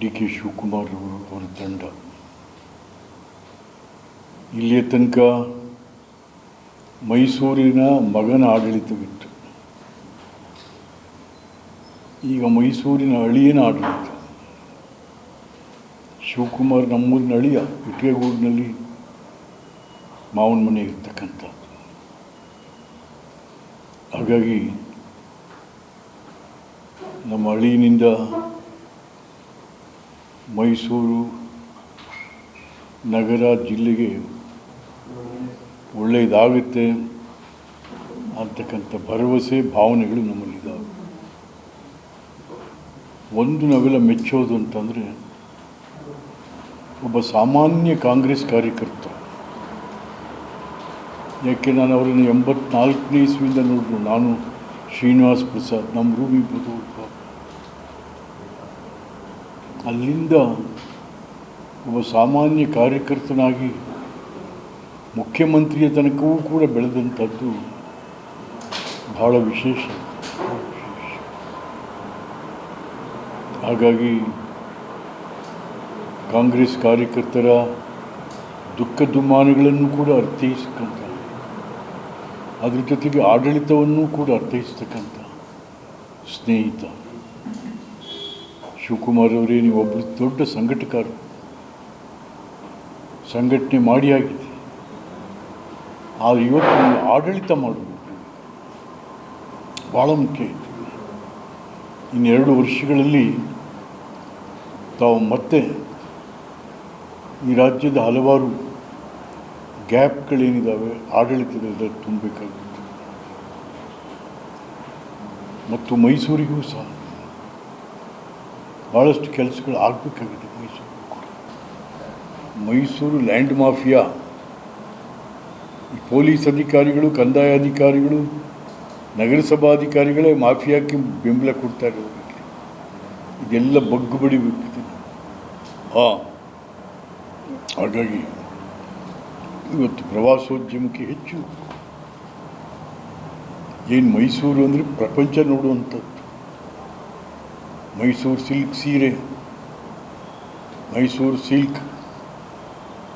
D K Shivakumar ಅವರ ತಂಡ ಇಲ್ಲಿಯ ತನಕ ಮೈಸೂರಿನ ಮಗನ ಆಡಳಿತವಿತ್ತು. ಈಗ ಮೈಸೂರಿನ ಅಳಿಯನ ಆಡಳಿತ. ಶಿವಕುಮಾರ್ ನಮ್ಮೂರಿನ ಅಳಿಯ ಇಟ್ಗೆಗೂಡಿನಲ್ಲಿ ಮಾವನ ಮನೆ ಇರ್ತಕ್ಕಂಥ. ಹಾಗಾಗಿ ನಮ್ಮ ಅಳಿಯನಿಂದ ಮೈಸೂರು ನಗರ ಜಿಲ್ಲೆಗೆ ಒಳ್ಳೆಯದಾಗುತ್ತೆ ಅಂತಕ್ಕಂಥ ಭರವಸೆ ಭಾವನೆಗಳು ನಮ್ಮಲ್ಲಿದ್ದಾವೆ. ಒಂದು ನಾವೆಲ್ಲ ಮೆಚ್ಚೋದು ಅಂತಂದರೆ, ಒಬ್ಬ ಸಾಮಾನ್ಯ ಕಾಂಗ್ರೆಸ್ ಕಾರ್ಯಕರ್ತ, ಯಾಕೆ ನಾನು ಅವರನ್ನು 84ನೇ ಇಸ್ವಿಯಿಂದ ನೋಡಿದ್ರು. ನಾನು ಶ್ರೀನಿವಾಸ್ ಪ್ರಸಾದ್, ನಮ್ಮ ರೂಮಿ ಬದು, ಅಲ್ಲಿಂದ ಒಬ್ಬ ಸಾಮಾನ್ಯ ಕಾರ್ಯಕರ್ತನಾಗಿ ಮುಖ್ಯಮಂತ್ರಿಯ ತನಕವೂ ಕೂಡ ಬೆಳೆದಂಥದ್ದು ಬಹಳ ವಿಶೇಷ. ಹಾಗಾಗಿ ಕಾಂಗ್ರೆಸ್ ಕಾರ್ಯಕರ್ತರ ದುಃಖ ದುಮ್ಮಾನಗಳನ್ನು ಕೂಡ ಅರ್ಥೈಸ್ತಕ್ಕಂಥ, ಅದ್ರ ಜೊತೆಗೆ ಆಡಳಿತವನ್ನು ಕೂಡ ಅರ್ಥೈಸ್ತಕ್ಕಂಥ ಸ್ನೇಹಿತ ಶಿವಕುಮಾರ್ ಅವರೇ. ನೀವೊಬ್ಬರು ದೊಡ್ಡ ಸಂಘಟಕರು, ಸಂಘಟನೆ ಮಾಡಿ ಆಗಿದೆ. ಆದರೆ ಇವತ್ತು ನೀವು ಆಡಳಿತ ಮಾಡಬೇಕು, ಭಾಳ ಮುಖ್ಯ. ಇನ್ನೆರಡು ವರ್ಷಗಳಲ್ಲಿ ತಾವು ಮತ್ತೆ ಈ ರಾಜ್ಯದ ಹಲವಾರು ಗ್ಯಾಪ್ಗಳೇನಿದ್ದಾವೆ ಆಡಳಿತದಲ್ಲಿ ತುಂಬಬೇಕಾಗುತ್ತೆ. ಮತ್ತು ಮೈಸೂರಿಗೂ ಸಹ ಭಾಳಷ್ಟು ಕೆಲಸಗಳು ಆಗಬೇಕಾಗಿದೆ. ಮೈಸೂರು ಲ್ಯಾಂಡ್ ಮಾಫಿಯಾ, ಈ ಪೊಲೀಸ್ ಅಧಿಕಾರಿಗಳು, ಕಂದಾಯ ಅಧಿಕಾರಿಗಳು, ನಗರಸಭಾಧಿಕಾರಿಗಳೇ ಮಾಫಿಯಾಕ್ಕೆ ಬೆಂಬಲ ಕೊಡ್ತಾ ಇರೋದು. ಇದೆಲ್ಲ ಬಗ್ಗು ಬಡಿಬೇಕಿದೆ. ಹಾಗಾಗಿ ಇವತ್ತು ಪ್ರವಾಸೋದ್ಯಮಕ್ಕೆ ಹೆಚ್ಚು ಏನು ಮೈಸೂರು ಅಂದರೆ ಪ್ರಪಂಚ ನೋಡುವಂಥದ್ದು. ಮೈಸೂರು ಸಿಲ್ಕ್ ಸೀರೆ, ಮೈಸೂರು ಸಿಲ್ಕ್,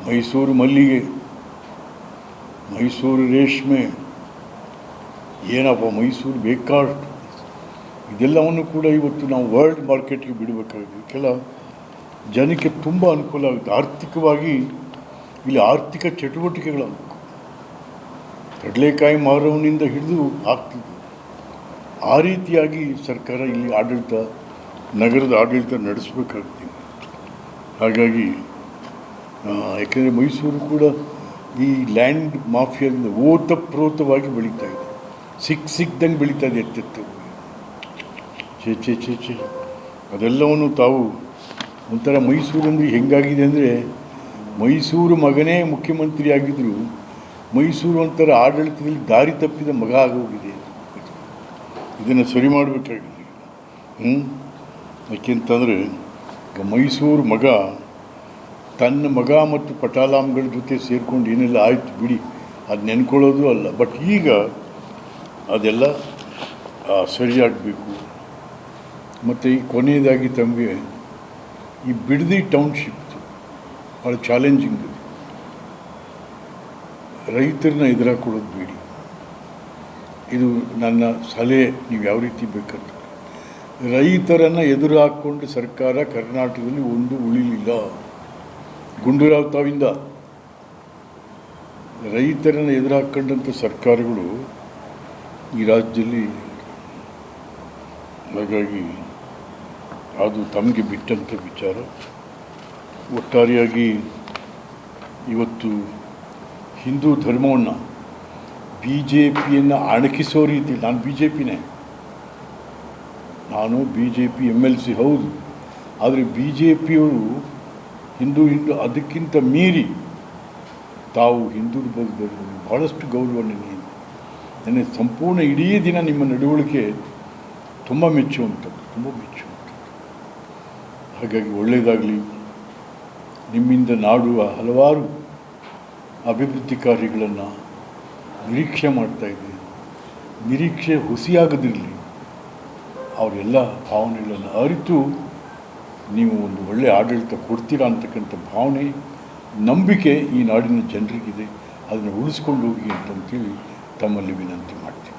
ಮೈಸೂರು ಮಲ್ಲಿಗೆ, ಮೈಸೂರು ರೇಷ್ಮೆ, ಏನಪ್ಪ ಮೈಸೂರು ಬೇಕಾಷ್ಟು, ಇದೆಲ್ಲವನ್ನು ಕೂಡ ಇವತ್ತು ನಾವು ವರ್ಲ್ಡ್ ಮಾರ್ಕೆಟ್ಗೆ ಬಿಡಬೇಕಾಗಿದೆ. ಕೆಲ ಜನಕ್ಕೆ ತುಂಬ ಅನುಕೂಲ ಆಗುತ್ತೆ. ಆರ್ಥಿಕವಾಗಿ ಇಲ್ಲಿ ಆರ್ಥಿಕ ಚಟುವಟಿಕೆಗಳಾಗಬೇಕು. ಕಡಲೆಕಾಯಿ ಮಾರವನಿಂದ ಹಿಡಿದು ಆಗ್ತಿದೆ. ಆ ರೀತಿಯಾಗಿ ಸರ್ಕಾರ ಇಲ್ಲಿ ಆಡಳಿತ, ನಗರದ ಆಡಳಿತ ನಡೆಸಬೇಕಾಗ್ತದೆ. ಹಾಗಾಗಿ ಯಾಕೆಂದರೆ ಮೈಸೂರು ಕೂಡ ಈ ಲ್ಯಾಂಡ್ ಮಾಫಿಯಾದಿಂದ ಓತಪ್ರೋತವಾಗಿ ಬೆಳೀತಾ ಇದೆ. ಸಿಕ್ದಂಗೆ ಬೆಳೀತಾ ಇದೆ. ಎತ್ತೆತ್ತವು ಚೇ ಅದೆಲ್ಲವನ್ನು ತಾವು ಒಂಥರ ಮೈಸೂರಂದ್ರೆ ಹೆಂಗಾಗಿದೆ ಅಂದರೆ, ಮೈಸೂರು ಮಗನೇ ಮುಖ್ಯಮಂತ್ರಿ ಆಗಿದ್ದರು, ಮೈಸೂರು ಒಂಥರ ಆಡಳಿತದಲ್ಲಿ ದಾರಿ ತಪ್ಪಿದ ಮಗ ಆಗೋಗಿದೆ. ಇದನ್ನು ಸರಿ ಮಾಡಬೇಕಾಗಿದೆ. ಯಾಕೆಂತಂದರೆ ಮೈಸೂರು ಮಗ ತನ್ನ ಮಗ ಮತ್ತು ಪಟಾಲಾಮ್ಗಳ ಜೊತೆ ಸೇರಿಕೊಂಡು ಏನೆಲ್ಲ ಆಯಿತು ಬಿಡಿ, ಅದು ನೆನ್ಕೊಳ್ಳೋದು ಅಲ್ಲ. ಬಟ್ ಈಗ ಅದೆಲ್ಲ ಸರಿಯಾಗಬೇಕು. ಮತ್ತು ಈ ಕೊನೆಯದಾಗಿ ತಮಗೆ ಈ ಬಿಡದಿ ಟೌನ್ಶಿಪ್ ಭಾಳ ಚಾಲೆಂಜಿಂಗ್ ಇದೆ. ರೈತರನ್ನ ಎದುರಾಕೊಡೋದು ಬೇಡಿ. ಇದು ನನ್ನ ಸಲಹೆ. ನೀವು ಯಾವ ರೀತಿ ಬೇಕಂತ, ರೈತರನ್ನು ಎದುರು ಹಾಕ್ಕೊಂಡು ಸರ್ಕಾರ ಕರ್ನಾಟಕದಲ್ಲಿ ಒಂದು ಉಳಿಲಿಲ್ಲ. ಗುಂಡೂರಾವ್ ತಾವಿಂದ ರೈತರನ್ನು ಎದುರು ಹಾಕ್ಕೊಂಡಂಥ ಸರ್ಕಾರಗಳು ಈ ರಾಜ್ಯದಲ್ಲಿ. ಹಾಗಾಗಿ ಅದು ತಮಗೆ ಬಿಟ್ಟಂಥ ವಿಚಾರ. ಒಟ್ಟಾರೆಯಾಗಿ ಇವತ್ತು ಹಿಂದೂ ಧರ್ಮವನ್ನು BJPಯನ್ನು ಅಣಕಿಸೋ ರೀತಿ, ನಾನು BJPನೇ, ನಾನು BJP MLC ಹೌದು. ಆದರೆ BJPಯವರು ಹಿಂದೂ ಅದಕ್ಕಿಂತ ಮೀರಿ ತಾವು ಹಿಂದೂ ಬಗ್ಗೆ ಭಾಳಷ್ಟು ಗೌರವ. ನನಗೆ ಸಂಪೂರ್ಣ ಇಡೀ ದಿನ ನಿಮ್ಮ ನಡವಳಿಕೆ ತುಂಬ ಮೆಚ್ಚುವಂಥದ್ದು. ಹಾಗಾಗಿ ಒಳ್ಳೆಯದಾಗಲಿ. ನಿಮ್ಮಿಂದ ನಾಡುವ ಹಲವಾರು ಅಭಿವೃದ್ಧಿ ಕಾರ್ಯಗಳನ್ನು ನಿರೀಕ್ಷೆ ಮಾಡ್ತಾಯಿದ್ದೀನಿ. ನಿರೀಕ್ಷೆ ಹುಸಿಯಾಗದಿರಲಿ. ಅವರೆಲ್ಲ ಭಾವನೆಗಳನ್ನು ಅರಿತು ನೀವು ಒಂದು ಒಳ್ಳೆಯ ಆಡಳಿತ ಕೊಡ್ತೀರಾ ಅಂತಕ್ಕಂಥ ಭಾವನೆ, ನಂಬಿಕೆ ಈ ನಾಡಿನ ಜನರಿಗಿದೆ. ಅದನ್ನು ಉಳಿಸ್ಕೊಂಡು ಹೋಗಿ ಅಂತಂತೇಳಿ ತಮ್ಮಲ್ಲಿ ವಿನಂತಿ ಮಾಡ್ತೀನಿ.